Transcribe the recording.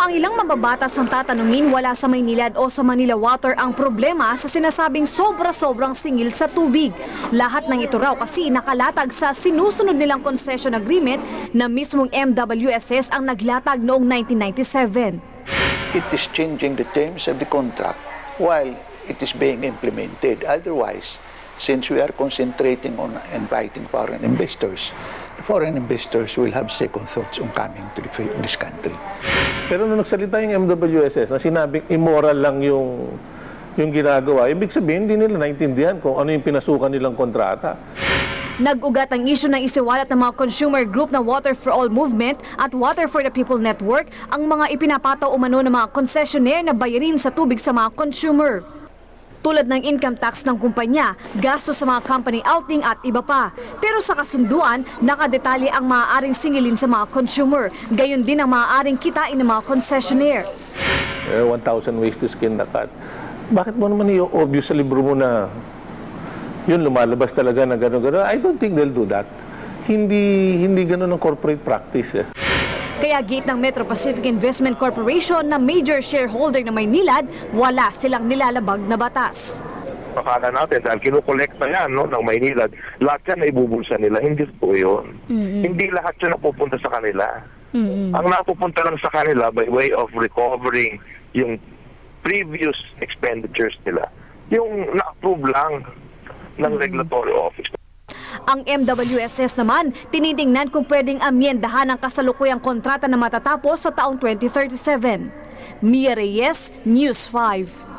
Kung ang ilang mababatas ang tatanungin, wala sa Maynilad o sa Manila Water ang problema sa sinasabing sobra-sobrang singil sa tubig. Lahat ng ito raw kasi nakalatag sa sinusunod nilang concession agreement na mismong MWSS ang naglatag noong 1997. It is changing the terms of the contract while it is being implemented. Otherwise, since we are concentrating on inviting foreign investors will have second thoughts on coming to this country. Pero nung nagsalita yung MWSS na sinabing immoral lang yung ginagawa, ibig sabihin hindi nila naintindihan kung ano yung pinasukan nilang kontrata. Nag-ugat ang isyu ng isiwalat ng mga consumer group na Water for All Movement at Water for the People Network ang mga ipinapataw umano ng mga concessionaire na bayarin sa tubig sa mga consumer. Tulad ng income tax ng kumpanya, gasto sa mga company outing at iba pa. Pero sa kasunduan, nakadetalye ang maaaring singilin sa mga consumer. Gayon din ang maaaring kitain ng mga concessionaire. 1,000 ways to skin the cat. Bakit mo naman i-obvious sa libro mo na yun lumalabas talaga na gano'n-gano'n? I don't think they'll do that. Hindi gano'n ang corporate practice. Kaya gate ng Metro Pacific Investment Corporation na major shareholder ng Maynilad, wala silang nilalabag na batas. Pakala natin dahil kinukolekta yan ng Maynilad, lahat yan na ibubulsa nila. Hindi po yun. Hindi lahat yan napupunta sa kanila. Ang napupunta lang sa kanila by way of recovering yung previous expenditures nila, yung na-approve lang ng regulatory office. Ang MWSS naman, tinitingnan kung pwedeng amyendahan ang kasalukuyang kontrata na matatapos sa taong 2037. Mia Reyes, News 5.